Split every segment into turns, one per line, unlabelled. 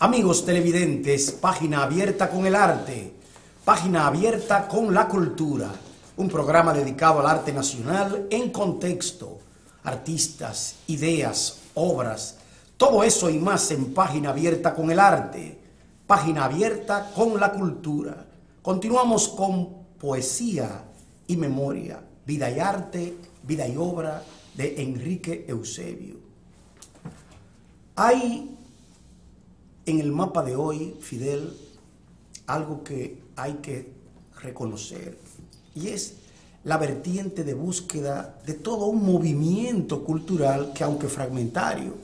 Amigos televidentes, página abierta con el arte, página abierta con la cultura, un programa dedicado al arte nacional en contexto, artistas, ideas, obras, todo eso y más en página abierta con el arte, página abierta con la cultura. Continuamos con poesía y memoria, vida y arte, vida y obra de Enrique Eusebio. Hay en el mapa de hoy, Fidel, algo que hay que reconocer, y es la vertiente de búsqueda de todo un movimiento cultural que, aunque fragmentario,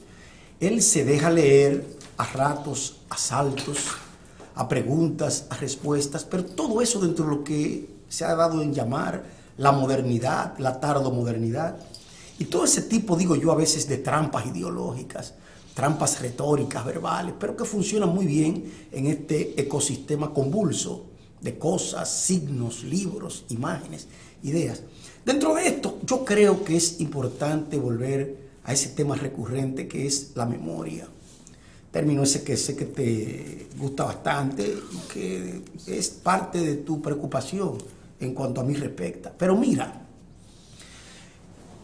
él se deja leer a ratos, a saltos, a preguntas, a respuestas, pero todo eso dentro de lo que se ha dado en llamar la modernidad, la tardomodernidad, y todo ese tipo, digo yo, a veces de trampas ideológicas, trampas retóricas, verbales, pero que funcionan muy bien en este ecosistema convulso de cosas, signos, libros, imágenes, ideas. Dentro de esto, yo creo que es importante volver a ese tema recurrente que es la memoria. Término ese que sé que te gusta bastante y que es parte de tu preocupación en cuanto a mí respecta. Pero mira,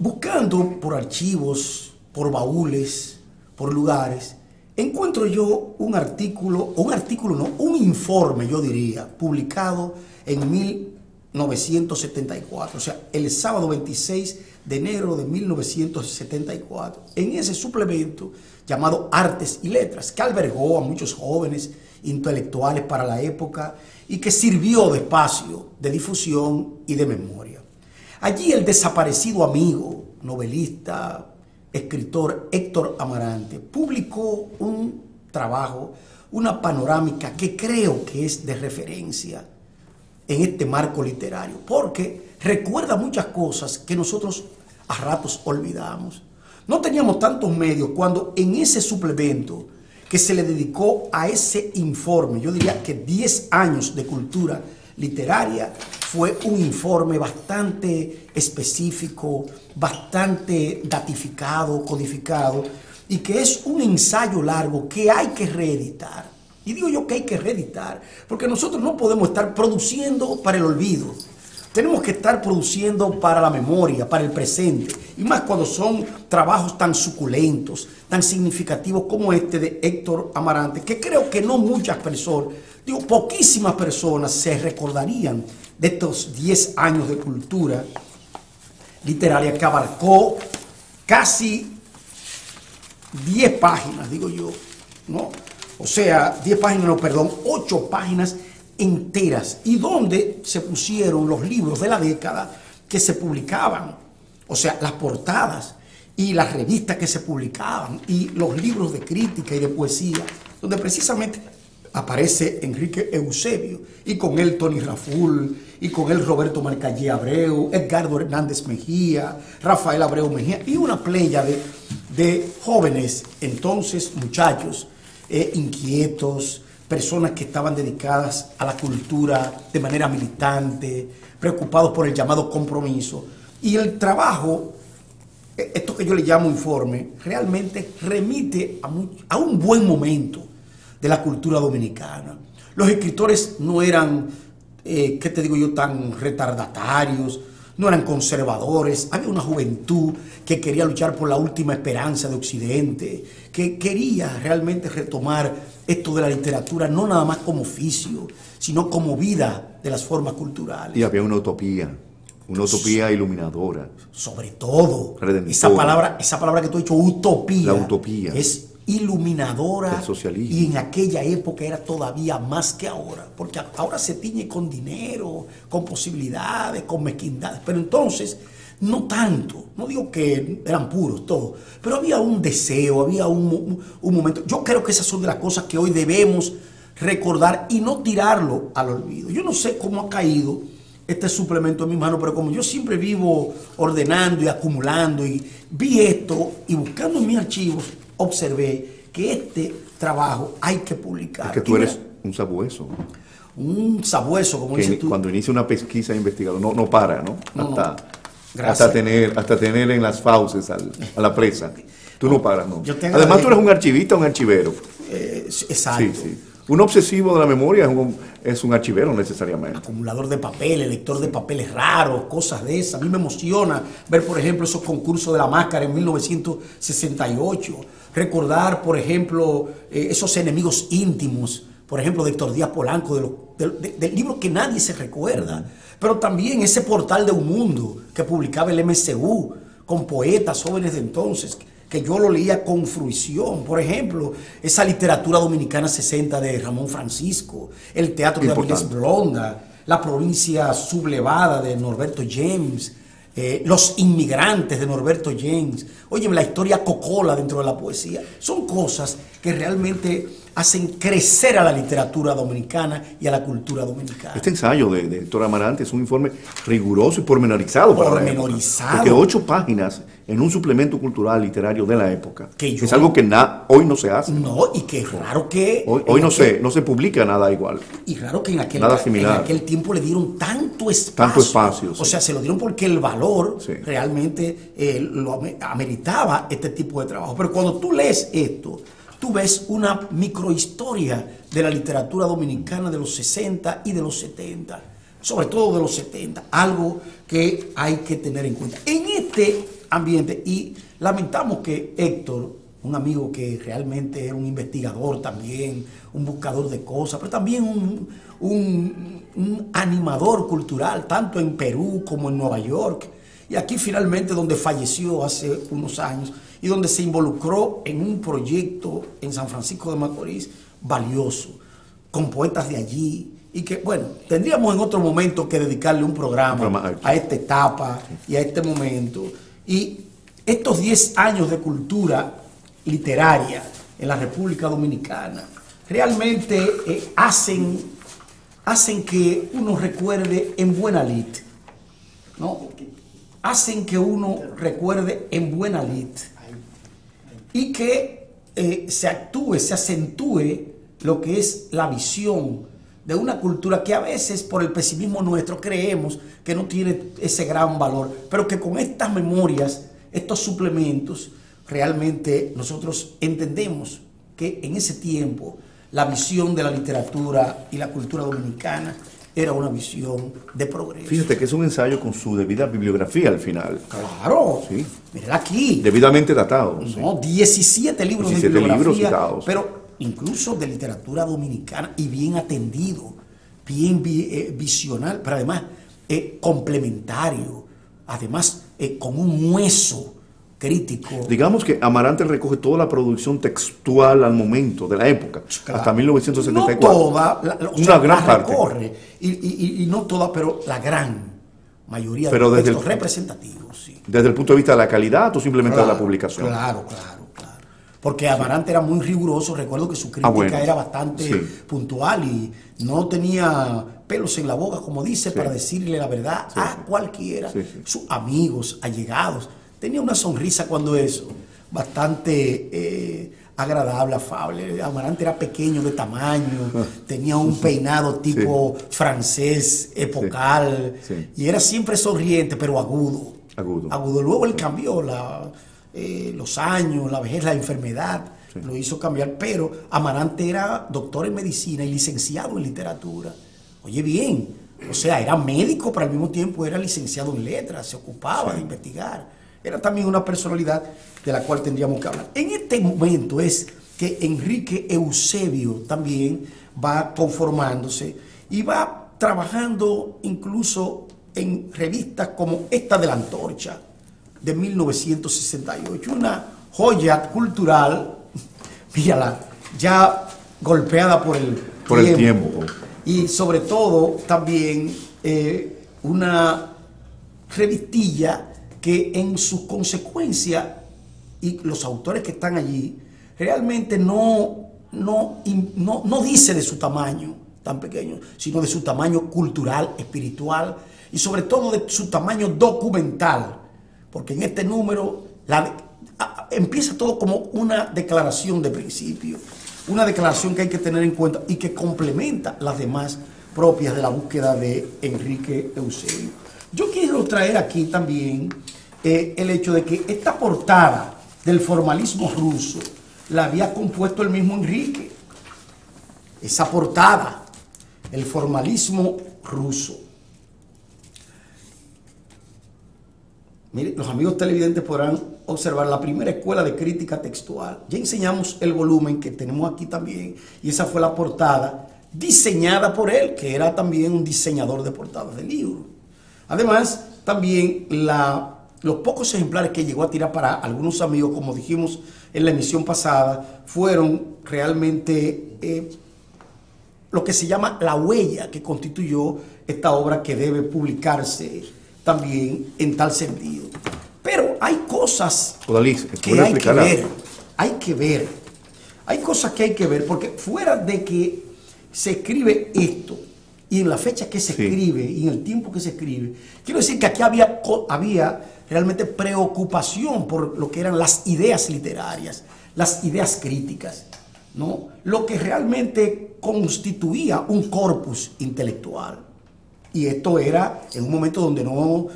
buscando por archivos, por baúles, por lugares, encuentro yo un informe, yo diría, publicado en 1974, o sea, el sábado 26 de enero de 1974, en ese suplemento llamado Artes y Letras, que albergó a muchos jóvenes intelectuales para la época y que sirvió de espacio de difusión y de memoria. Allí el desaparecido amigo, novelista, escritor Héctor Amarante publicó un trabajo, una panorámica que creo que es de referencia en este marco literario, porque recuerda muchas cosas que nosotros a ratos olvidamos. No teníamos tantos medios cuando en ese suplemento que se le dedicó a ese informe, yo diría que 10 años de cultura literaria, fue un informe bastante específico, bastante datificado, codificado, y que es un ensayo largo que hay que reeditar. Y digo yo que hay que reeditar, porque nosotros no podemos estar produciendo para el olvido. Tenemos que estar produciendo para la memoria, para el presente, y más cuando son trabajos tan suculentos, tan significativos como este de Héctor Amarante, que creo que no muchas personas, digo, poquísimas personas se recordarían de estos 10 años de cultura literaria que abarcó casi 10 páginas, digo yo, ¿no? O sea, 10 páginas, no, perdón, 8 páginas enteras, y donde se pusieron los libros de la década que se publicaban, o sea, las portadas y las revistas que se publicaban y los libros de crítica y de poesía, donde precisamente aparece Enrique Eusebio, y con él Tony Raful, y con él Roberto Marcallé Abreu, Edgardo Hernández Mejía, Rafael Abreu Mejía, y una playa de jóvenes, entonces muchachos, inquietos, personas que estaban dedicadas a la cultura de manera militante, preocupados por el llamado compromiso. Y el trabajo, esto que yo le llamo informe, realmente remite a un buen momento de la cultura dominicana. Los escritores no eran, ¿qué te digo yo?, tan retardatarios, no eran conservadores. Había una juventud que quería luchar por la última esperanza de Occidente, que quería realmente retomar esto de la literatura, no nada más como oficio, sino como vida de las formas culturales.
Y había una utopía iluminadora.
Sobre todo,
redentora.
esa palabra que tú has dicho, utopía.
La utopía.
Es iluminadora,
del socialismo.
y en aquella época era todavía más que ahora, porque ahora se tiñe con dinero, con posibilidades, con mezquindades, pero entonces no tanto. No digo que eran puros todos, pero había un deseo, había un momento. Yo creo que esas son de las cosas que hoy debemos recordar y no tirarlo al olvido. Yo no sé cómo ha caído este suplemento en mi mano, pero como yo siempre vivo ordenando y acumulando, y vi esto y buscando en mis archivos, observé que este trabajo hay que publicar.
Es que tú eres un sabueso.
Un sabueso, como dices tú.
Cuando inicia una pesquisa investigadora, no para, ¿no?
No.
Hasta tener en las fauces a la presa. Tú no paras, ¿no?
Yo te
Además, tú eres un archivista, un archivero.
exacto.
Sí, sí. Un obsesivo de la memoria es un archivero necesariamente.
Acumulador de papeles, lector de papeles raros, cosas de esas. A mí me emociona ver, por ejemplo, esos concursos de la máscara en 1968. Recordar, por ejemplo, esos enemigos íntimos, por ejemplo, de Héctor Díaz Polanco, del libro que nadie se recuerda. Pero también ese portal de un mundo que publicaba el MCU con poetas jóvenes de entonces, que yo lo leía con fruición. Por ejemplo, esa literatura dominicana 60 de Ramón Francisco, el teatro de Avilés Blonda, la provincia sublevada de Norberto James, los inmigrantes de Norberto James, oye, la historia cocola dentro de la poesía. Son cosas que realmente hacen crecer a la literatura dominicana y a la cultura dominicana.
Este ensayo de Héctor Amarante es un informe riguroso y pormenorizado para la época. Porque 8 páginas en un suplemento cultural literario de la época es algo que hoy no se hace.
No, y que es raro que...
Hoy no se publica nada igual.
Y raro que en aquel tiempo le dieron tanto espacio.
Tanto espacio, sí.
O sea, se lo dieron porque el valor realmente lo ameritaba este tipo de trabajo. Pero cuando tú lees esto, tú ves una microhistoria de la literatura dominicana de los 60 y de los 70, sobre todo de los 70, algo que hay que tener en cuenta. En este ambiente, y lamentamos que Héctor, un amigo que realmente era un investigador también, un buscador de cosas, pero también un animador cultural, tanto en Perú como en Nueva York, y aquí finalmente donde falleció hace unos años, y donde se involucró en un proyecto en San Francisco de Macorís valioso, con poetas de allí, y que, bueno, tendríamos en otro momento que dedicarle un programa a esta etapa y a este momento. Y estos 10 años de cultura literaria en la República Dominicana realmente hacen que uno recuerde en buena lid, ¿no? Hacen que uno recuerde en buena lid y que se acentúe lo que es la visión de una cultura que a veces por el pesimismo nuestro creemos que no tiene ese gran valor, pero que con estas memorias, estos suplementos, realmente nosotros entendemos que en ese tiempo la visión de la literatura y la cultura dominicana era una visión de progreso.
Fíjate que es un ensayo con su debida bibliografía al final.
Claro, sí. Mira aquí.
Debidamente datado.
No, 17 libros de bibliografía, pero incluso de literatura dominicana y bien atendido, bien visional, pero además complementario, además con un hueso crítico.
Digamos que Amarante recoge toda la producción textual al momento de la época, claro, hasta 1974.
No toda,
una gran parte.
Recorre, y no toda, pero la gran mayoría de los textos representativos. Sí.
¿Desde el punto de vista de la calidad o simplemente de la publicación?
Claro. Porque Amarante era muy riguroso, recuerdo que su crítica era bastante puntual y no tenía pelos en la boca, como dice, para decirle la verdad a cualquiera, sus amigos, allegados. Tenía una sonrisa cuando eso, bastante agradable, afable. Amarante era pequeño de tamaño, tenía un peinado tipo francés, epocal, y era siempre sonriente, pero agudo. Luego él cambió los años, la vejez, la enfermedad, lo hizo cambiar, pero Amarante era doctor en medicina y licenciado en literatura. Oye bien, o sea, era médico, pero al mismo tiempo era licenciado en letras, se ocupaba de investigar. Era también una personalidad de la cual tendríamos que hablar. En este momento es que Enrique Eusebio también va conformándose y va trabajando incluso en revistas como esta de La Antorcha, de 1968, una joya cultural, mírala, ya golpeada por el tiempo. Y sobre todo también una revistilla que en su consecuencia, y los autores que están allí, realmente no dice de su tamaño tan pequeño, sino de su tamaño cultural, espiritual, y sobre todo de su tamaño documental. Porque en este número empieza todo como una declaración de principio, una declaración que hay que tener en cuenta y que complementa las demás propias de la búsqueda de Enrique Eusebio. Yo quiero traer aquí también el hecho de que esta portada del formalismo ruso la había compuesto el mismo Enrique. Esa portada, el formalismo ruso. Mire, los amigos televidentes podrán observar la primera escuela de crítica textual. Ya enseñamos el volumen que tenemos aquí también, y esa fue la portada diseñada por él, que era también un diseñador de portadas de libros. Además, también los pocos ejemplares que llegó a tirar para algunos amigos, como dijimos en la emisión pasada, fueron realmente lo que se llama la huella que constituyó esta obra, que debe publicarse también en tal sentido. Pero hay cosas que hay que ver, hay cosas que hay que ver, porque fuera de que se escribe esto, y en la fecha que se escribe, y en el tiempo que se escribe, quiero decir que aquí había realmente preocupación por lo que eran las ideas literarias, las ideas críticas, ¿no? Lo que realmente constituía un corpus intelectual. Y esto era en un momento donde no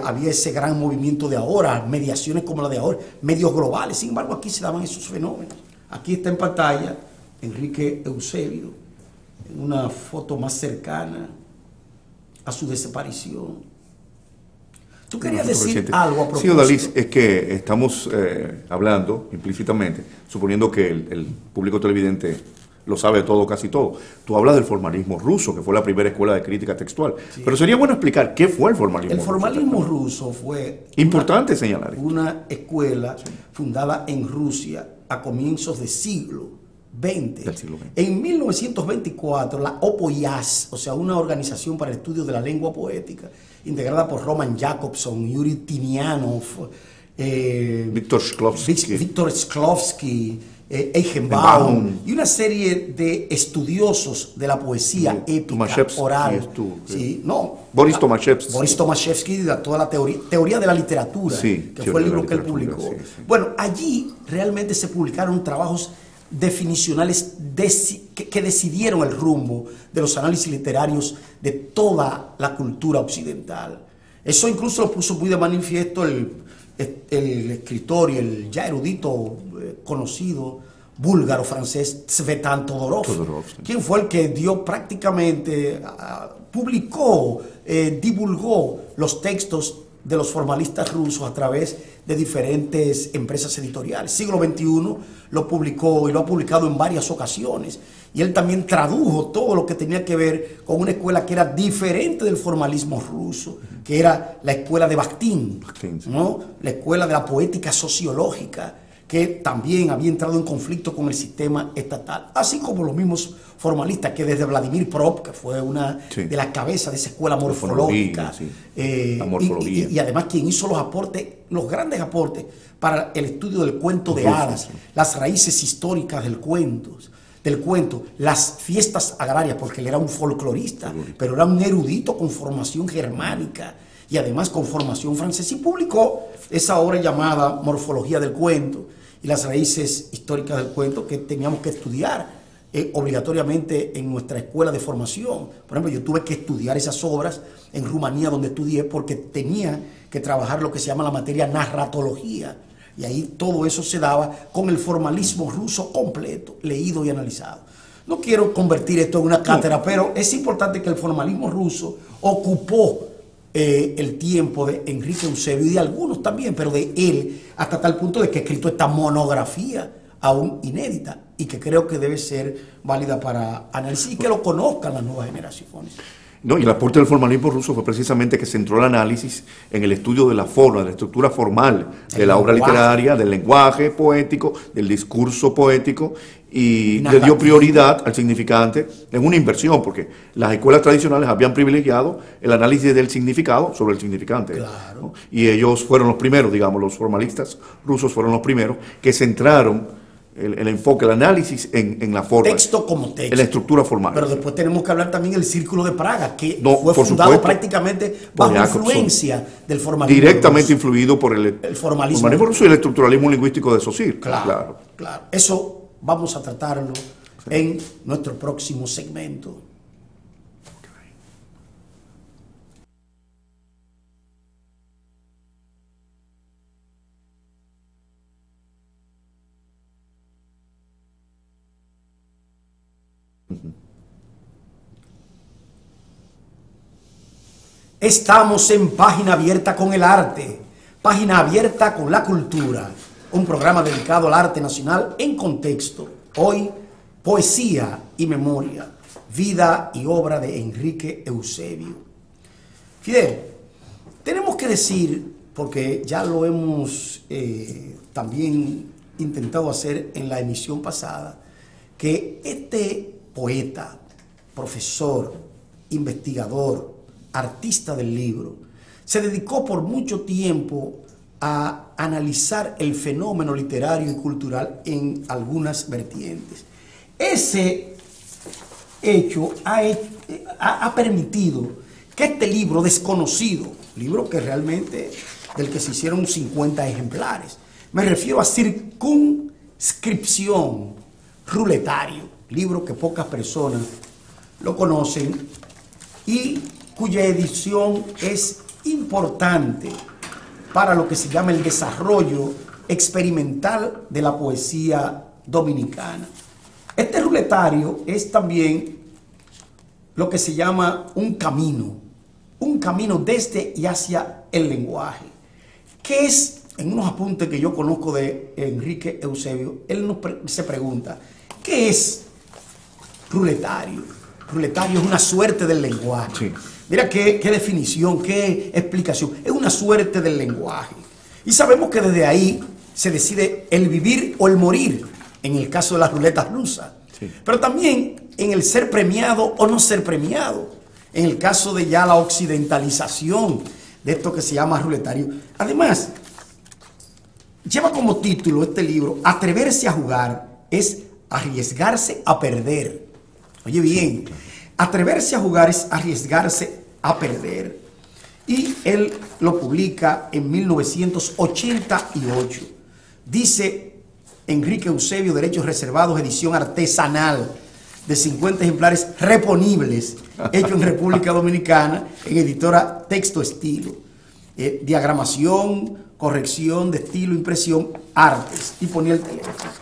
había ese gran movimiento de ahora, mediaciones como la de ahora, medios globales. Sin embargo, aquí se daban esos fenómenos. Aquí está en pantalla Enrique Eusebio, en una foto más cercana a su desaparición. ¿Tú querías decir algo a propósito?
Sí, Odalis, es que estamos hablando implícitamente, suponiendo que el público televidente lo sabe todo, casi todo. Tú hablas del formalismo ruso, que fue la primera escuela de crítica textual. Sí. Pero sería bueno explicar qué fue el formalismo ruso.
El formalismo ruso fue
importante señalar
una escuela fundada en Rusia a comienzos del siglo XX. En 1924, la OPOYAS, o sea, una organización para el estudio de la lengua poética, integrada por Roman Jakobson, Yuri Tinianov,
Víctor
Shklovsky, Eichenbaum, y una serie de estudiosos de la poesía épica, oral.
Boris Tomaszewski.
Boris Tomaszewski, toda la teoría de la literatura, que fue el libro que él publicó. Bueno, allí realmente se publicaron trabajos definicionales que decidieron el rumbo de los análisis literarios de toda la cultura occidental. Eso incluso lo puso muy de manifiesto el escritor y el ya erudito conocido búlgaro francés Tzvetan Todorov, quien fue el que dio prácticamente, publicó, divulgó los textos de los formalistas rusos a través de diferentes empresas editoriales. Siglo XXI lo publicó y lo ha publicado en varias ocasiones. Y él también tradujo todo lo que tenía que ver con una escuela que era diferente del formalismo ruso, que era la escuela de Bakhtin, ¿no? La escuela de la poética sociológica, que también había entrado en conflicto con el sistema estatal, así como los mismos formalistas que desde Vladimir Prop, que fue una de las cabezas de esa escuela morfológica, y además quien hizo los aportes, los grandes aportes para el estudio del cuento de hadas, las raíces históricas del cuento, las fiestas agrarias, porque él era un folclorista, pero era un erudito con formación germánica y además con formación francesa, y publicó esa obra llamada Morfología del cuento y las raíces históricas del cuento, que teníamos que estudiar obligatoriamente en nuestra escuela de formación. Por ejemplo, yo tuve que estudiar esas obras en Rumanía, donde estudié, porque tenía que trabajar lo que se llama la materia narratología, y ahí todo eso se daba con el formalismo ruso completo, leído y analizado. No quiero convertir esto en una cátedra, pero es importante que el formalismo ruso ocupó el tiempo de Enrique Eusebio y de algunos también, pero de él, hasta tal punto de que ha escrito esta monografía aún inédita y que creo que debe ser válida para análisis y que lo conozcan las nuevas generaciones.
No, y el aporte del formalismo ruso fue precisamente que centró el análisis en el estudio de la forma, de la estructura formal de la obra literaria, del lenguaje poético, del discurso poético, y le dio prioridad al significante en una inversión, porque las escuelas tradicionales habían privilegiado el análisis del significado sobre el significante.
Claro.
¿no? Y ellos fueron los primeros, digamos, los formalistas rusos fueron los primeros que centraron el enfoque, el análisis en la forma.
Texto como texto.
En la estructura formal.
Pero después tenemos que hablar también del Círculo de Praga, que fue fundado prácticamente bajo influencia del formalismo.
Directamente influido por el formalismo ruso y el estructuralismo lingüístico de Saussure.
Claro. Eso vamos a tratarlo en nuestro próximo segmento. Estamos en Página Abierta con el arte, Página Abierta con la cultura, un programa dedicado al arte nacional en contexto. Hoy, poesía y memoria, vida y obra de Enrique Eusebio. Fidel, tenemos que decir, porque ya lo hemos también intentado hacer en la emisión pasada, que este poeta, profesor, investigador, artista del libro, se dedicó por mucho tiempo a analizar el fenómeno literario y cultural en algunas vertientes. Ese hecho ha permitido que este libro desconocido, libro que realmente del que se hicieron 50 ejemplares, me refiero a Circunscripción Ruletario, libro que pocas personas lo conocen y cuya edición es importante para lo que se llama el desarrollo experimental de la poesía dominicana. Este ruletario es también lo que se llama un camino desde y hacia el lenguaje, que es, en unos apuntes que yo conozco de Enrique Eusebio, él se pregunta, ¿qué es ruletario? Ruletario es una suerte del lenguaje. Sí. Mira qué definición, qué explicación. Es una suerte del lenguaje. Y sabemos que desde ahí se decide el vivir o el morir, en el caso de las ruletas rusas. Sí. Pero también en el ser premiado o no ser premiado, en el caso de ya la occidentalización de esto que se llama ruletario. Además, lleva como título este libro, Atreverse a jugar es arriesgarse a perder. Oye bien, atreverse a jugar es arriesgarse a perder. Y él lo publica en 1988. Dice Enrique Eusebio, Derechos Reservados, edición artesanal, de 50 ejemplares reponibles, hecho en República Dominicana, en editora Texto Estilo. Diagramación, corrección de estilo, impresión, artes. Y ponía el teléfono.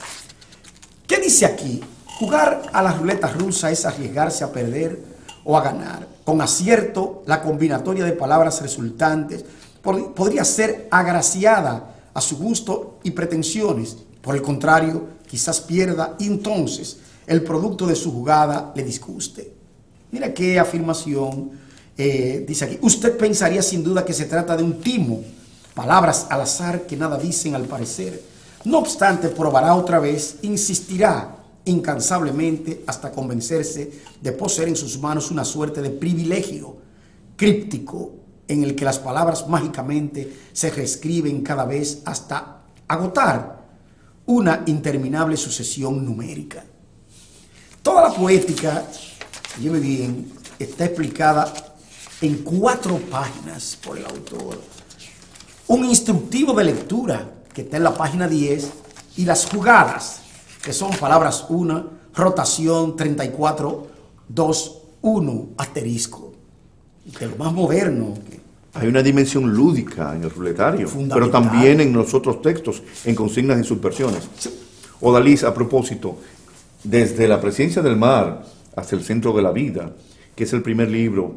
¿Qué dice aquí? Jugar a la ruleta rusa es arriesgarse a perder o a ganar. Con acierto, la combinatoria de palabras resultantes podría ser agraciada a su gusto y pretensiones. Por el contrario, quizás pierda y entonces el producto de su jugada le disguste. Mira qué afirmación dice aquí. Usted pensaría sin duda que se trata de un timo, palabras al azar que nada dicen al parecer. No obstante, probará otra vez, insistirá incansablemente hasta convencerse de poseer en sus manos una suerte de privilegio críptico en el que las palabras mágicamente se reescriben cada vez hasta agotar una interminable sucesión numérica. Toda la poética, lleve bien, está explicada en 4 páginas por el autor. Un instructivo de lectura que está en la página 10 y las jugadas, que son palabras 1, rotación 34, 2, 1, asterisco. De lo más moderno.
Hay una dimensión lúdica en el ruletario, pero también en los otros textos, en consignas y subversiones. Sí. Odalís, a propósito, desde la presencia del mar hasta el centro de la vida, que es el primer libro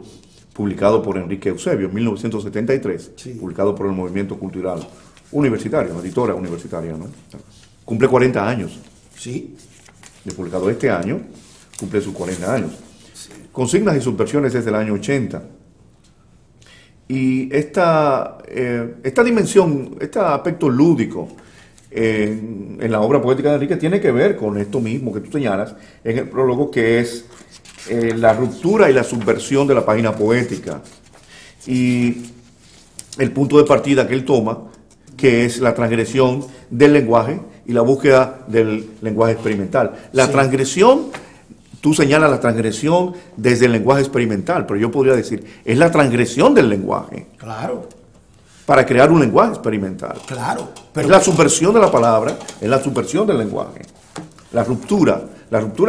publicado por Enrique Eusebio en 1973, sí, publicado por el Movimiento Cultural Universitario, editora universitaria, ¿no? Cumple 40 años.
Sí.
De publicado este año, cumple sus 40 años. Sí. Consignas y subversiones desde el año 80. Y esta dimensión, este aspecto lúdico en la obra poética de Enrique tiene que ver con esto mismo que tú señalas en el prólogo, que es la ruptura y la subversión de la página poética. Y el punto de partida que él toma, que es la transgresión del lenguaje y la búsqueda del lenguaje experimental. La transgresión, tú señalas la transgresión desde el lenguaje experimental, pero yo podría decir, es la transgresión del lenguaje.
Claro.
Para crear un lenguaje experimental.
Claro.
Pero es la subversión de la palabra, es la subversión del lenguaje. La ruptura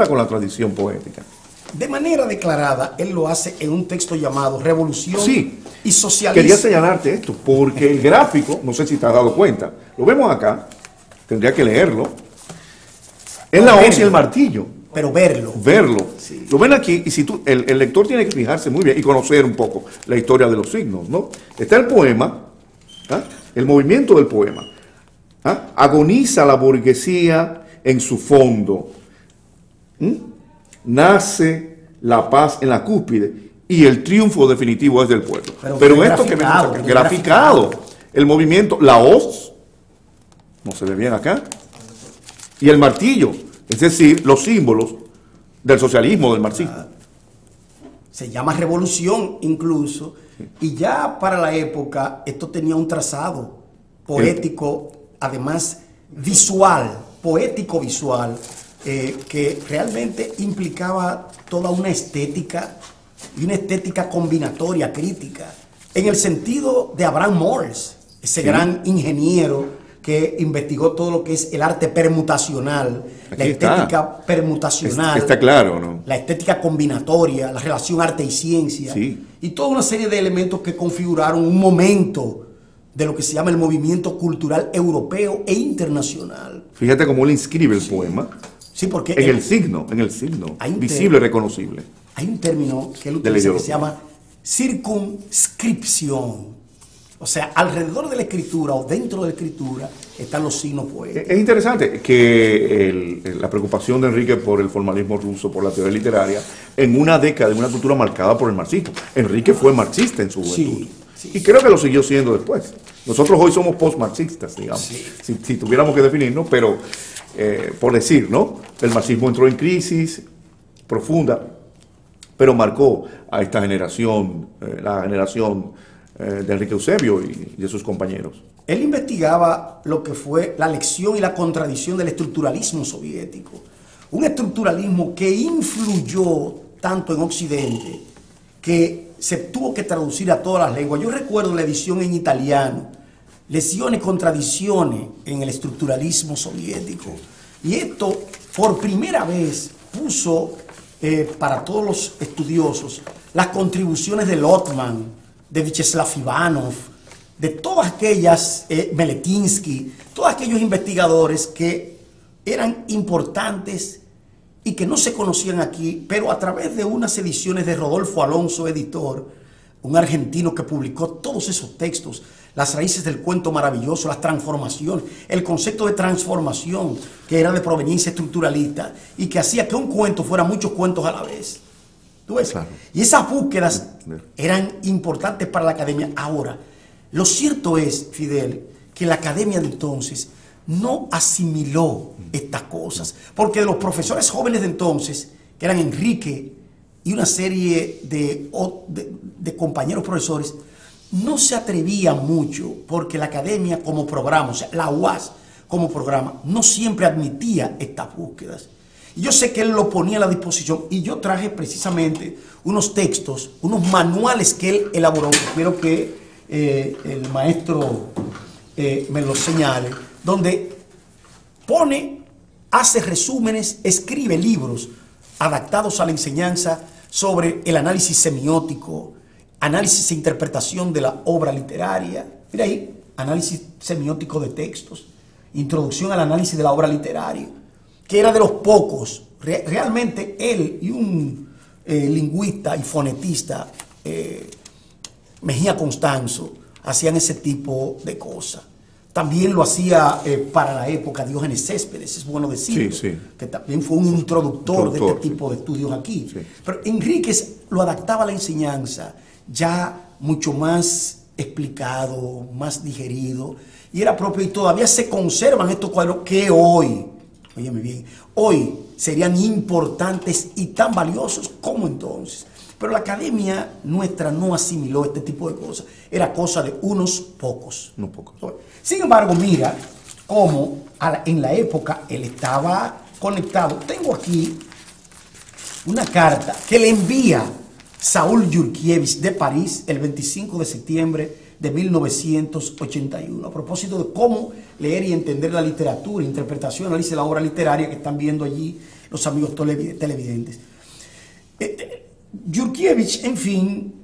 con la tradición poética.
De manera declarada, él lo hace en un texto llamado Revolución y Socialismo.
Quería señalarte esto, porque el gráfico, no sé si te has dado cuenta, lo vemos acá, tendría que leerlo, es la hoz y el martillo.
pero verlo.
Verlo.
Sí.
Lo ven aquí y si el lector tiene que fijarse muy bien y conocer un poco la historia de los signos, ¿no? Está el poema, ¿ah? El movimiento del poema. ¿Ah? Agoniza la burguesía en su fondo. Nace la paz en la cúspide y el triunfo definitivo es del pueblo. Pero esto que vemos acá, graficado, el movimiento, la hoz, no se ve bien acá, y el martillo, es decir, los símbolos del socialismo, del marxismo.
Se llama revolución incluso, y ya para la época esto tenía un trazado poético, además visual, poético-visual, que realmente implicaba toda una estética, y una estética combinatoria, crítica, en el sentido de Abraham Morse, ese gran ingeniero que investigó todo lo que es el arte permutacional, la estética permutacional.
Está claro, ¿no?
La estética combinatoria, la relación arte y ciencia,
sí.
Y toda una serie de elementos que configuraron un momento de lo que se llama el movimiento cultural europeo e internacional.
Fíjate cómo él inscribe el poema.
Sí, porque
en el signo, visible, reconocible.
Hay un término que él utiliza que se llama circunscripción. O sea, alrededor de la escritura o dentro de la escritura están los signos poéticos.
Es interesante que la preocupación de Enrique por el formalismo ruso, por la teoría literaria, en una década, en una cultura marcada por el marxismo. Enrique fue marxista en su juventud. Sí. Y creo que lo siguió siendo después. Nosotros hoy somos post-marxistas, digamos, si tuviéramos que definirnos, pero por decir, ¿no? El marxismo entró en crisis profunda, pero marcó a esta generación, la generación de Enrique Eusebio y de sus compañeros.
Él investigaba lo que fue la lección y la contradicción del estructuralismo soviético. Un estructuralismo que influyó tanto en Occidente que se tuvo que traducir a todas las lenguas. Yo recuerdo la edición en italiano, Lezioni contradicciones en el estructuralismo soviético. Y esto, por primera vez, puso para todos los estudiosos las contribuciones de Lotman, de Vyacheslav Ivanov, de todas aquellas, Meletinsky, todos aquellos investigadores que eran importantes y que no se conocían aquí, pero a través de unas ediciones de Rodolfo Alonso, editor, un argentino que publicó todos esos textos, las raíces del cuento maravilloso, las transformaciones, el concepto de transformación que era de proveniencia estructuralista y que hacía que un cuento fuera muchos cuentos a la vez. ¿Tú ves? Claro. Y esas búsquedas eran importantes para la academia. Ahora, lo cierto es, Fidel, que la academia de entonces no asimiló estas cosas, porque de los profesores jóvenes de entonces, que eran Enrique y una serie de compañeros profesores, no se atrevían mucho, porque la academia como programa, o sea, la UAS como programa, no siempre admitía estas búsquedas. Y yo sé que él lo ponía a la disposición, y yo traje precisamente unos textos, unos manuales que él elaboró. Espero que el maestro me lo señale, donde hace resúmenes, escribe libros adaptados a la enseñanza sobre el análisis semiótico, análisis e interpretación de la obra literaria. Mira ahí, análisis semiótico de textos, introducción al análisis de la obra literaria, que era de los pocos. Realmente él y un lingüista y fonetista, Mejía Constanzo, hacían ese tipo de cosas. También lo hacía para la época Diógenes Céspedes, es bueno decirlo, que también fue un introductor de este tipo de estudios aquí. Sí. Pero Enríquez lo adaptaba a la enseñanza ya mucho más explicado, más digerido, y era propio, y todavía se conservan estos cuadros que hoy, óyeme bien, hoy serían importantes y tan valiosos como entonces. Pero la academia nuestra no asimiló este tipo de cosas. Era cosa de unos pocos. Sin embargo, mira cómo en la época él estaba conectado. Tengo aquí una carta que le envía Saúl Yurkiewicz de París el 25 de septiembre de 1981. A propósito de cómo leer y entender la literatura, interpretación, análisis de la obra literaria que están viendo allí los amigos televidentes. Yurkiewicz, en fin,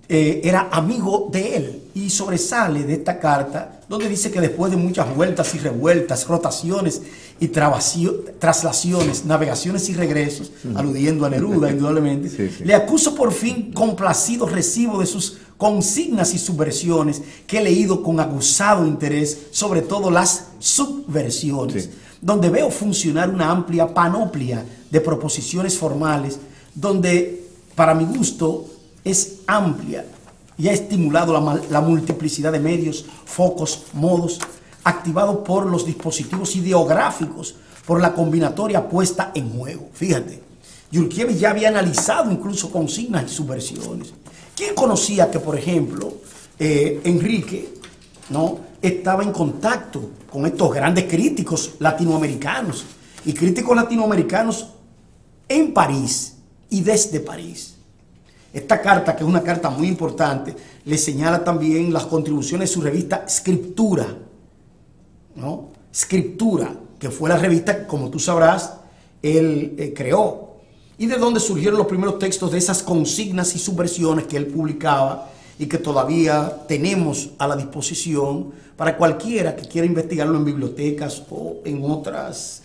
era amigo de él, y sobresale de esta carta donde dice que después de muchas vueltas y revueltas, rotaciones y traslaciones, navegaciones y regresos, aludiendo a Neruda indudablemente, le acuso por fin complacido recibo de sus consignas y subversiones que he leído con aguzado interés, sobre todo las subversiones, donde veo funcionar una amplia panoplia de proposiciones formales, donde para mi gusto es amplia y ha estimulado la multiplicidad de medios, focos, modos, activados por los dispositivos ideográficos, por la combinatoria puesta en juego. Fíjate, Yurkiewicz ya había analizado incluso consignas y subversiones. ¿Quién conocía que, por ejemplo, Enrique, ¿no?, estaba en contacto con estos grandes críticos latinoamericanos y críticos latinoamericanos en París y desde París? Esta carta, que es una carta muy importante, le señala también las contribuciones de su revista Scriptura, ¿no? Scriptura, que fue la revista que, como tú sabrás, él creó, y de donde surgieron los primeros textos de esas consignas y subversiones que él publicaba y que todavía tenemos a la disposición para cualquiera que quiera investigarlo en bibliotecas o en otras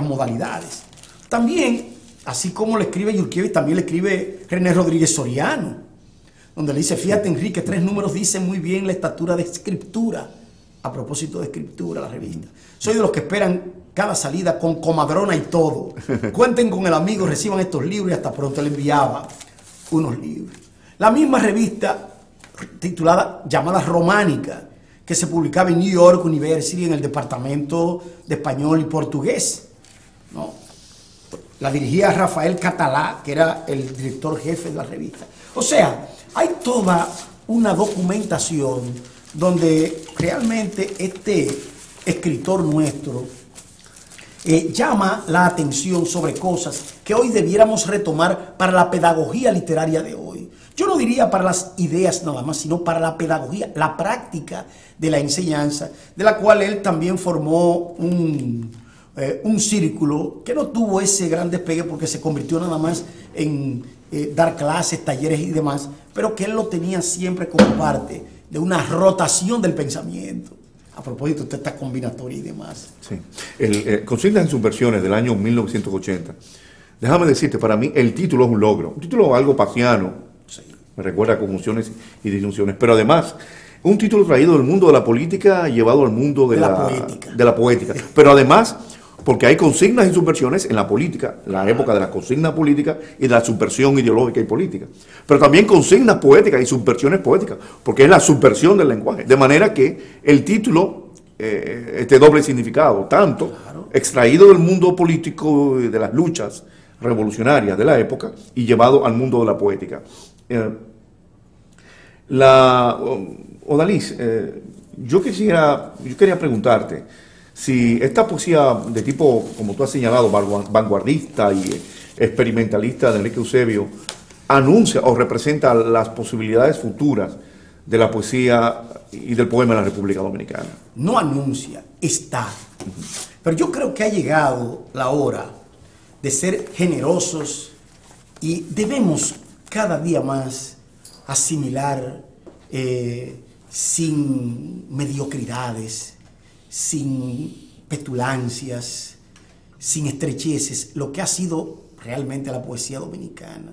modalidades. También, así como le escribe Yurkiewicz, también le escribe René Rodríguez Soriano, donde le dice: fíjate, Enrique, 3 números dicen muy bien la estatura de Scriptura. A propósito de Scriptura, la revista. Soy de los que esperan cada salida con comadrona y todo. Cuenten con el amigo, reciban estos libros, y hasta pronto le enviaba unos libros. La misma revista titulada, llamada Románica, que se publicaba en New York University, en el departamento de español y portugués, ¿no? La dirigía Rafael Catalá, que era el director jefe de la revista. O sea, hay toda una documentación donde realmente este escritor nuestro llama la atención sobre cosas que hoy debiéramos retomar para la pedagogía literaria de hoy. Yo no diría para las ideas nada más, sino para la pedagogía, la práctica de la enseñanza, de la cual él también formó un círculo que no tuvo ese gran despegue porque se convirtió nada más en dar clases, talleres y demás, pero que él lo tenía siempre como parte de una rotación del pensamiento. A propósito de esta combinatoria y demás. Sí.
Consignas y subversiones del año 1980. Déjame decirte, para mí el título es un logro. Un título algo paciano. Sí. Me recuerda a conjunciones y disyunciones. Pero además, un título traído del mundo de la política, llevado al mundo de la poética. Pero además, porque hay consignas y subversiones en la política, la época de la consigna política y de la subversión ideológica y política. Pero también consignas poéticas y subversiones poéticas, porque es la subversión del lenguaje. De manera que el título, este doble significado, tanto extraído del mundo político y de las luchas revolucionarias de la época y llevado al mundo de la poética. Odalis, yo quería preguntarte si esta poesía de tipo, como tú has señalado, vanguardista y experimentalista de Enrique Eusebio, anuncia o representa las posibilidades futuras de la poesía y del poema en la República Dominicana.
No anuncia, está. Pero yo creo que ha llegado la hora de ser generosos y debemos cada día más asimilar sin mediocridades, sin petulancias, sin estrecheces, lo que ha sido realmente la poesía dominicana.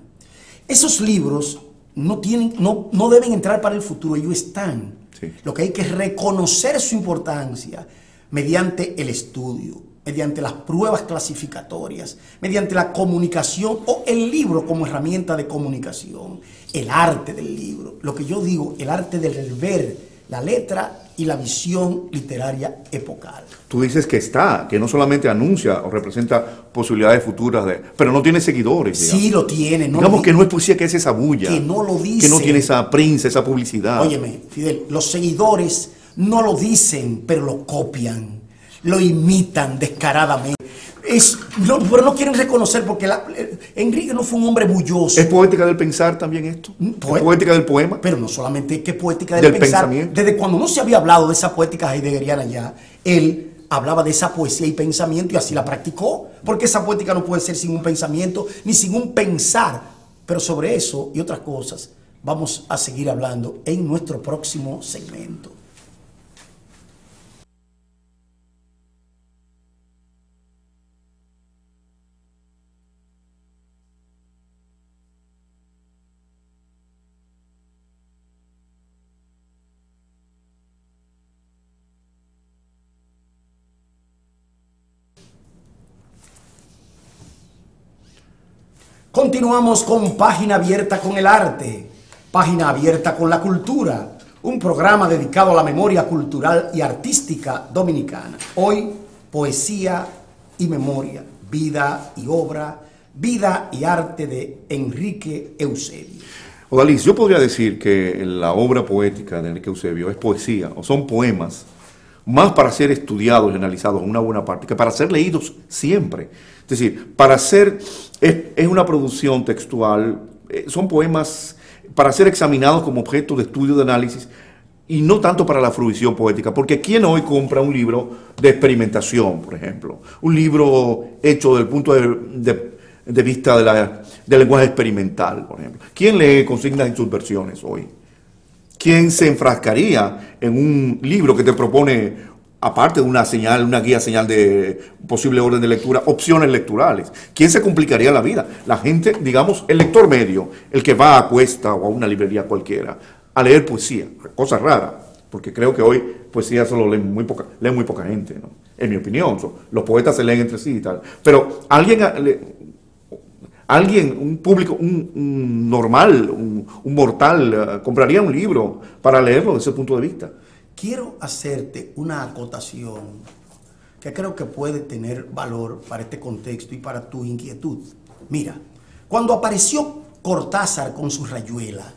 Esos libros no deben entrar para el futuro, ellos están. Sí. Lo que hay que reconocer su importancia mediante el estudio, mediante las pruebas clasificatorias, mediante la comunicación o el libro como herramienta de comunicación, el arte del libro, lo que yo digo, el arte del ver, la letra y la visión literaria epocal.
Tú dices que está, que no solamente anuncia o representa posibilidades futuras, pero no tiene seguidores.
Digamos. Sí lo tiene.
No digamos que no es poesía, que es esa bulla.
Que no lo dice.
Que no tiene esa prensa, esa publicidad.
Óyeme, Fidel, los seguidores no lo dicen, pero lo copian, lo imitan descaradamente. Pero no quieren reconocer porque Enrique no fue un hombre bulloso.
¿Es poética del pensar también esto? ¿Es poética del poema?
Pero no solamente que poética del pensar. Pensamiento. Desde cuando no se había hablado de esa poética heideggeriana ya, él hablaba de esa poesía y pensamiento y así la practicó. Porque esa poética no puede ser sin un pensamiento ni sin un pensar. Pero sobre eso y otras cosas vamos a seguir hablando en nuestro próximo segmento. Continuamos con Página Abierta con el Arte, Página Abierta con la Cultura, un programa dedicado a la memoria cultural y artística dominicana. Hoy, poesía y memoria, vida y obra, vida y arte de Enrique Eusebio.
Odalis, yo podría decir que la obra poética de Enrique Eusebio es poesía, o son poemas, más para ser estudiados y analizados en una buena parte, que para ser leídos siempre. Es decir, es una producción textual, son poemas para ser examinados como objeto de estudio, de análisis, y no tanto para la fruición poética, porque ¿quién hoy compra un libro de experimentación, por ejemplo? Un libro hecho desde el punto de vista del lenguaje experimental, por ejemplo. ¿Quién lee consignas y subversiones hoy? ¿Quién se enfrascaría en un libro que te propone, aparte de una guía señal de posible orden de lectura, opciones lecturales? ¿Quién se complicaría la vida? La gente, digamos, el lector medio, el que va a Cuesta o a una librería cualquiera a leer poesía, cosa rara, porque creo que hoy poesía solo lee muy poca gente, ¿no? En mi opinión, los poetas se leen entre sí y tal. Pero un público, un normal, un mortal, compraría un libro para leerlo desde ese punto de vista.
Quiero hacerte una acotación que creo que puede tener valor para este contexto y para tu inquietud. Mira, cuando apareció Cortázar con su Rayuela,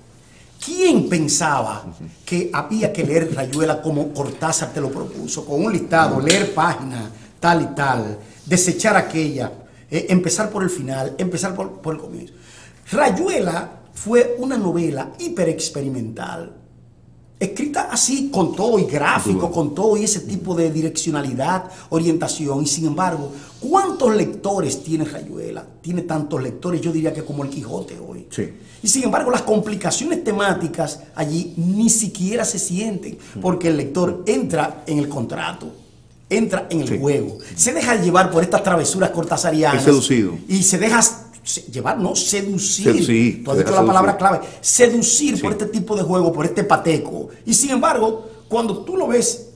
¿quién pensaba que había que leer Rayuela como Cortázar te lo propuso? Con un listado, leer página, tal y tal, desechar aquella, empezar por el final, empezar por el comienzo. Rayuela fue una novela hiperexperimental, escrita así, con todo y gráfico, con todo y ese tipo de direccionalidad, orientación. Y sin embargo, ¿cuántos lectores tiene Rayuela? Tiene tantos lectores, yo diría que como el Quijote hoy.
Sí.
Y sin embargo, las complicaciones temáticas allí ni siquiera se sienten, porque el lector entra en el contrato, entra en el juego, se deja llevar por estas travesuras cortasarianas.
Es seducido.
Y se deja llevar, no, seducir.
Sí,
tú has dicho la palabra clave. Seducir por este tipo de juego, por este pateco. Y sin embargo, cuando tú lo ves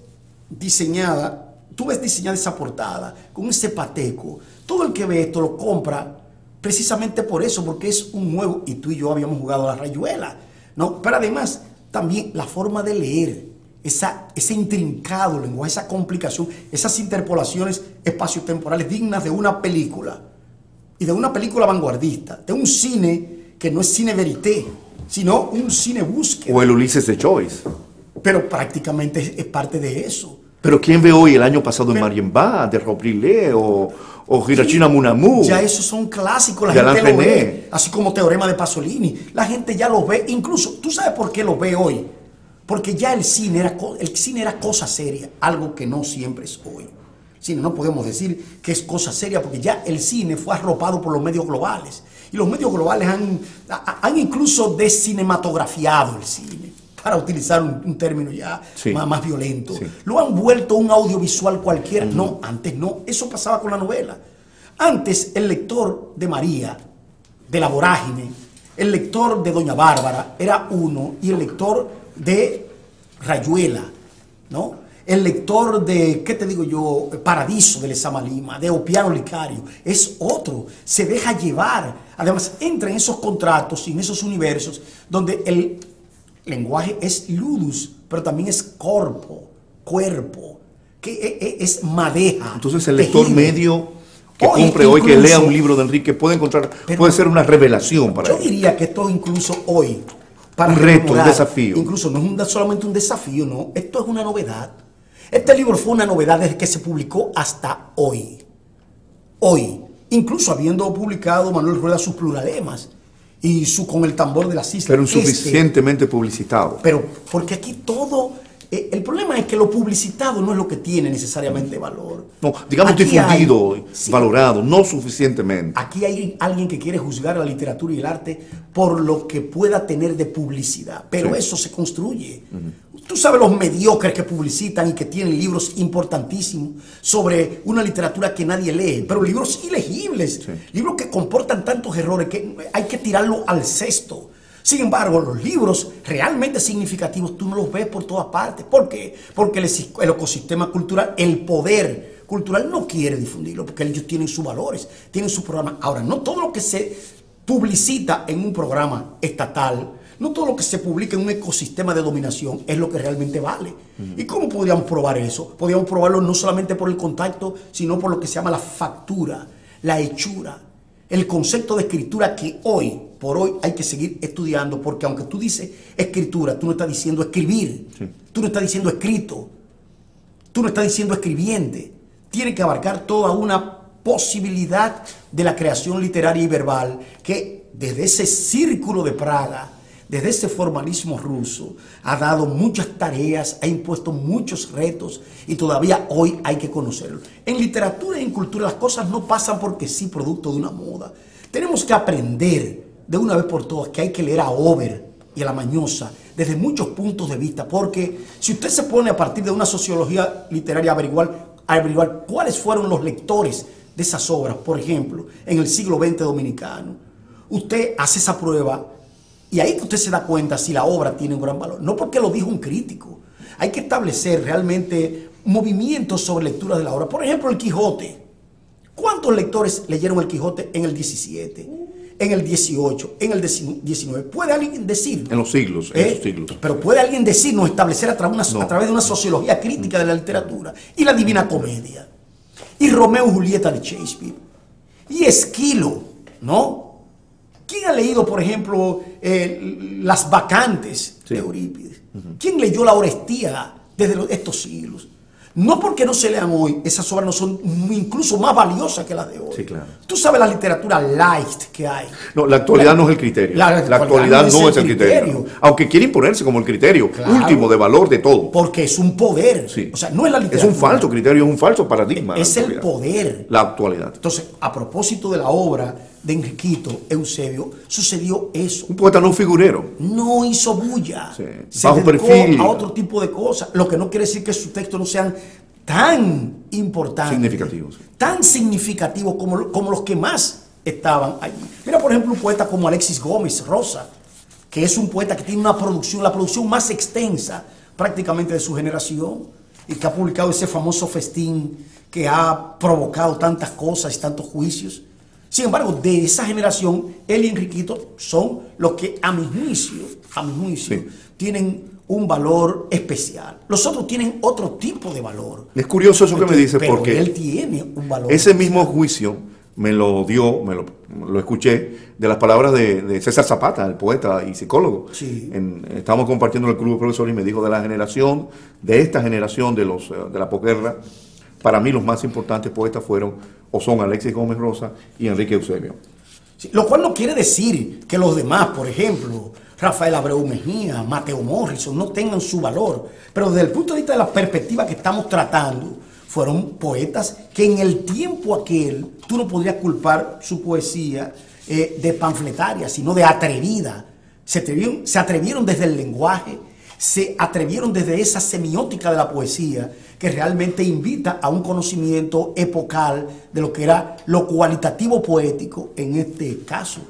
diseñada, tú ves diseñada esa portada con ese pateco, todo el que ve esto lo compra precisamente por eso, porque es un juego. Y tú y yo habíamos jugado a la Rayuela, ¿no? Pero además, también la forma de leer, ese intrincado lenguaje, esa complicación, esas interpolaciones espaciotemporales dignas de una película. Y de una película vanguardista, de un cine que no es cine verité, sino un cine búsqueda.
O el Ulises de Joyce.
Pero prácticamente es parte de eso.
Pero ¿quién ve hoy el año pasado en Marienbad, de Robrilé o Hirachina Munamu?
Ya esos son clásicos, la gente lo ve, así como Teorema de Pasolini. La gente ya lo ve, incluso, ¿tú sabes por qué lo ve hoy? Porque ya el cine era cosa seria, algo que no siempre es hoy. Cine, no podemos decir que es cosa seria, porque ya el cine fue arropado por los medios globales. Y los medios globales han incluso descinematografiado el cine, para utilizar un término ya más violento. Sí. Lo han vuelto un audiovisual cualquiera. No, antes no. Eso pasaba con la novela. Antes el lector de María, de La Vorágine, el lector de Doña Bárbara era uno, y el lector de Rayuela, ¿no? El lector de, ¿qué te digo yo? Paradiso de Lezama Lima, de Opiano Licario, es otro. Se deja llevar. Además, entra en esos contratos y en esos universos donde el lenguaje es ludus, pero también es cuerpo, que es madeja.
Entonces el lector medio que compre hoy, que lea un libro de Enrique, puede ser una revelación para él.
Yo diría que esto incluso hoy,
para un reto, un desafío.
Incluso no es solamente un desafío, no. Esto es una novedad. Este libro fue una novedad desde que se publicó hasta hoy. Hoy, incluso habiendo publicado Manuel Rueda sus pluralemas y su Con el tambor de las islas.
Pero insuficientemente publicitado.
Pero porque aquí todo... el problema es que lo publicitado no es lo que tiene necesariamente valor.
No, digamos aquí difundido, valorado, no suficientemente.
Aquí hay alguien que quiere juzgar la literatura y el arte por lo que pueda tener de publicidad, pero eso se construye. Tú sabes los mediocres que publicitan y que tienen libros importantísimos sobre una literatura que nadie lee, pero libros ilegibles, libros que comportan tantos errores que hay que tirarlo al cesto. Sin embargo, los libros realmente significativos tú no los ves por todas partes. ¿Por qué? Porque el ecosistema cultural, el poder cultural no quiere difundirlo, porque ellos tienen sus valores, tienen sus programas. Ahora, no todo lo que se publicita en un programa estatal, no todo lo que se publica en un ecosistema de dominación es lo que realmente vale. ¿Y cómo podríamos probar eso? Podríamos probarlo no solamente por el contacto, sino por lo que se llama la factura, la hechura, el concepto de escritura que hoy por hoy hay que seguir estudiando, porque aunque tú dices escritura, tú no estás diciendo escribir, sí. Tú no estás diciendo escrito, tú no estás diciendo escribiente. Tiene que abarcar toda una posibilidad de la creación literaria y verbal que desde ese círculo de Praga, desde ese formalismo ruso, ha dado muchas tareas, ha impuesto muchos retos y todavía hoy hay que conocerlo. En literatura y en cultura las cosas no pasan porque sí, producto de una moda. Tenemos que aprender de una vez por todas que hay que leer a Ober y a la Mañosa desde muchos puntos de vista, porque si usted se pone a partir de una sociología literaria a averiguar cuáles fueron los lectores de esas obras, por ejemplo, en el siglo XX dominicano, usted hace esa prueba y ahí que usted se da cuenta si la obra tiene un gran valor. No porque lo dijo un crítico. Hay que establecer realmente movimientos sobre lectura de la obra. Por ejemplo, el Quijote. ¿Cuántos lectores leyeron el Quijote en el 17, en el 18, en el 19? ¿Puede alguien decir?
En los siglos, en esos siglos.
Pero ¿puede alguien decirnos, establecer a través de una sociología crítica de la literatura? Y la Divina Comedia. Y Romeo y Julieta de Shakespeare. Y Esquilo, ¿no? ¿Quién ha leído, por ejemplo, Las Bacantes de Eurípides? ¿Quién leyó La Orestía desde estos siglos? No porque no se lean hoy, esas obras no son incluso más valiosas que las de hoy.
Sí, claro.
Tú sabes la literatura light que hay.
No, la actualidad no es el criterio. La actualidad no es el criterio. Aunque quiere imponerse como el criterio último de valor de todo.
Porque es un poder.
Sí.
O sea, no es la literatura.
Es un falso criterio, es un falso paradigma.
Es el poder.
La actualidad.
Entonces, a propósito de la obra de Enriquito Eusebio, sucedió eso.
Un poeta no figurero.
No hizo bulla.
Sí.
Se
Bajo
dedicó
perfil.
a otro tipo de cosas. Lo que no quiere decir que sus textos no sean tan importantes.
Significativos.
Tan significativos como los que más estaban allí. Mira, por ejemplo, un poeta como Alexis Gómez Rosa, que es un poeta que tiene una producción, la producción más extensa prácticamente de su generación, y que ha publicado ese famoso festín que ha provocado tantas cosas y tantos juicios. Sin embargo, de esa generación, él y Enriquito son los que a mi juicio, sí, tienen un valor especial. Los otros tienen otro tipo de valor.
Es curioso eso que me dice,
pero
porque
él tiene un valor
ese
especial.
mismo juicio me lo escuché de las palabras de César Zapata, el poeta y psicólogo.
Sí.
Estábamos compartiendo en el club de profesores y me dijo de esta generación de la posguerra, para mí los más importantes poetas fueron o son Alexis Gómez Rosa y Enrique Eusebio.
Sí, lo cual no quiere decir que los demás, por ejemplo, Rafael Abreu Mejía, Mateo Morrison, no tengan su valor. Pero desde el punto de vista de la perspectiva que estamos tratando, fueron poetas que en el tiempo aquel tú no podrías culpar su poesía de panfletaria, sino de atrevida. Se atrevieron desde el lenguaje, se atrevieron desde esa semiótica de la poesía que realmente invita a un conocimiento epocal de lo que era lo cualitativo poético en este caso.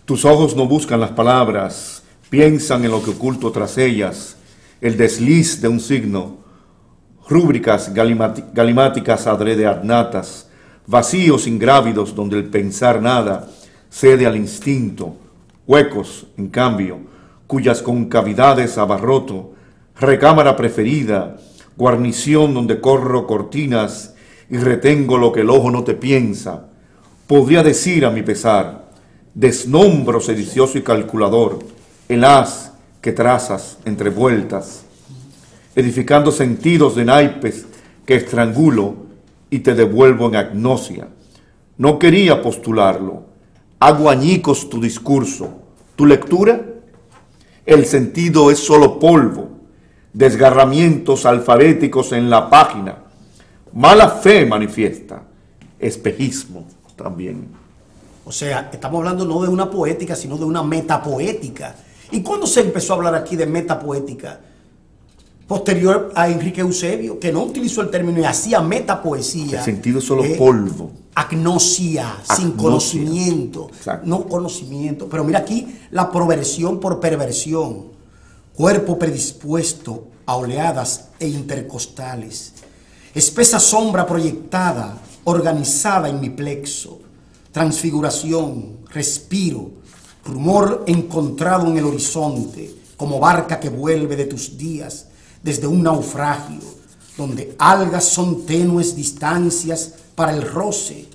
Tus ojos no buscan las palabras, piensan en lo que oculto tras ellas, el desliz de un signo, rúbricas galimáticas adrede adnatas, vacíos ingrávidos donde el pensar nada cede al instinto, huecos, en cambio, cuyas concavidades abarroto, recámara preferida, guarnición donde corro cortinas y retengo lo que el ojo no te piensa. Podría decir a mi pesar, desnombro sedicioso y calculador, el haz que trazas entre vueltas, edificando sentidos de naipes que estrangulo y te devuelvo en agnosia. No quería postularlo, hago añicos tu discurso, tu lectura, el sentido es solo polvo, desgarramientos alfabéticos en la página, mala fe manifiesta, espejismo también.
O sea, estamos hablando no de una poética, sino de una metapoética. ¿Y cuándo se empezó a hablar aquí de metapoética? Posterior a Enrique Eusebio, que no utilizó el término y hacía metapoesía.
El sentido es solo polvo.
Agnosia, sin conocimiento. Exacto. No conocimiento. Pero mira aquí la proversión por perversión. Cuerpo predispuesto a oleadas e intercostales. Espesa sombra proyectada, organizada en mi plexo. transfiguración, respiro, rumor encontrado en el horizonte, como barca que vuelve de tus días desde un naufragio, donde algas son tenues distancias para el roce,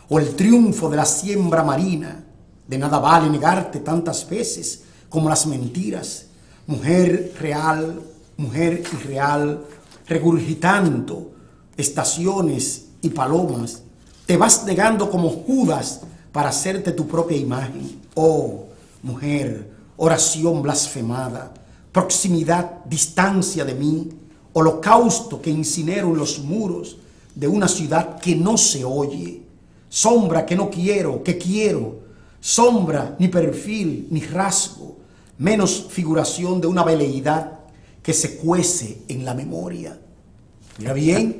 o el triunfo de la siembra marina. De nada vale negarte tantas veces como las mentiras, mujer real, mujer irreal, regurgitando estaciones y palomas, te vas negando como Judas para hacerte tu propia imagen. Oh, mujer, oración blasfemada, proximidad, distancia de mí, holocausto que incinero en los muros de una ciudad que no se oye, sombra que no quiero, que quiero, sombra ni perfil ni rasgo, menos figuración de una veleidad que se cuece en la memoria. Mira bien,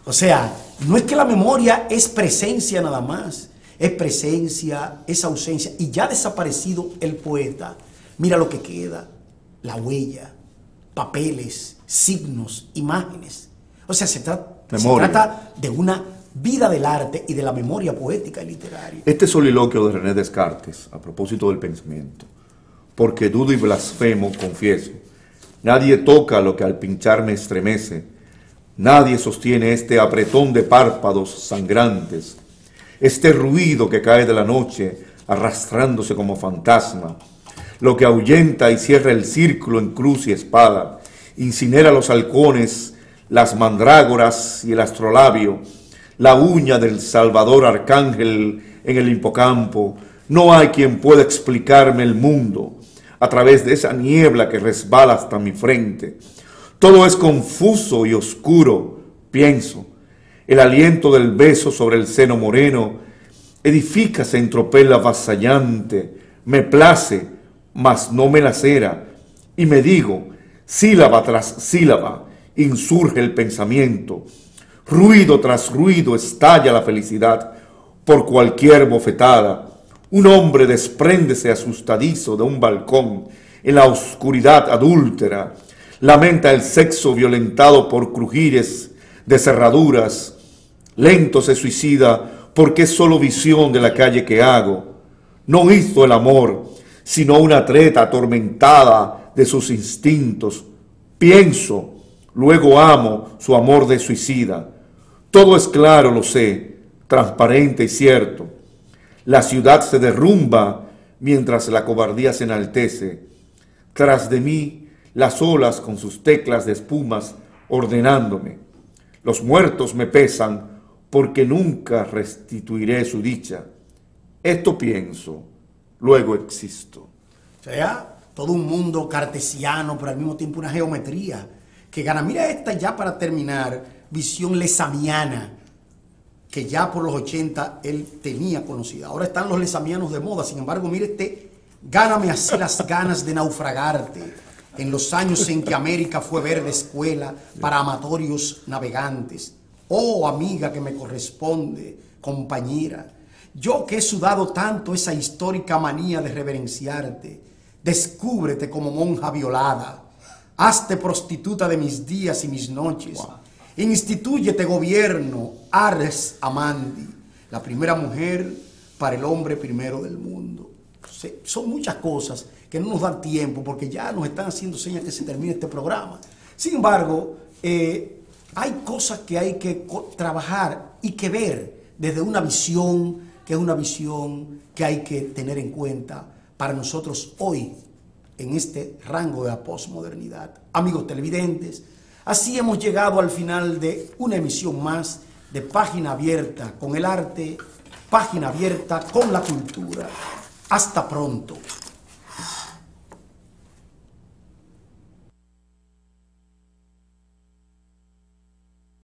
o sea, no es que la memoria es presencia nada más, es presencia, es ausencia, y ya desaparecido el poeta, mira lo que queda, la huella, papeles, signos, imágenes. O sea, se trata de una vida del arte y de la memoria poética y literaria.
Este soliloquio de René Descartes, a propósito del pensamiento, porque dudo y blasfemo, confieso, nadie toca lo que al pinchar me estremece, nadie sostiene este apretón de párpados sangrantes, este ruido que cae de la noche arrastrándose como fantasma, lo que ahuyenta y cierra el círculo en cruz y espada, incinera los halcones, las mandrágoras y el astrolabio, la uña del Salvador Arcángel en el hipocampo. No hay quien pueda explicarme el mundo a través de esa niebla que resbala hasta mi frente. Todo es confuso y oscuro, pienso. El aliento del beso sobre el seno moreno edifícase en tropel avasallante, me place, mas no me lacera, y me digo, sílaba tras sílaba, insurge el pensamiento, ruido tras ruido estalla la felicidad por cualquier bofetada. Un hombre despréndese asustadizo de un balcón en la oscuridad adúltera, lamenta el sexo violentado por crujires de cerraduras, lento se suicida porque es solo visión de la calle que hago. No hizo el amor, sino una treta atormentada de sus instintos. Pienso, luego amo su amor de suicida. Todo es claro, lo sé, transparente y cierto. La ciudad se derrumba mientras la cobardía se enaltece. Tras de mí, las olas con sus teclas de espumas ordenándome. Los muertos me pesan porque nunca restituiré su dicha. Esto pienso, luego existo.
O sea, todo un mundo cartesiano, pero al mismo tiempo una geometría que gana. Mira esta ya para terminar, visión lesamiana, que ya por los 80 él tenía conocida. Ahora están los lesamianos de moda, sin embargo, mire este, gáname así las ganas de naufragarte, en los años en que América fue verde escuela para amatorios navegantes. Oh, amiga que me corresponde, compañera, yo que he sudado tanto esa histórica manía de reverenciarte, descúbrete como monja violada, hazte prostituta de mis días y mis noches, institúyete gobierno, Ars Amandi, la primera mujer para el hombre primero del mundo. Son muchas cosas que no nos dan tiempo porque ya nos están haciendo señas que se termine este programa. Sin embargo, hay cosas que hay que trabajar y que ver desde una visión, que es una visión que hay que tener en cuenta para nosotros hoy, en este rango de la posmodernidad. Amigos televidentes, así hemos llegado al final de una emisión más de Página Abierta con el arte, Página Abierta con la cultura. Hasta pronto.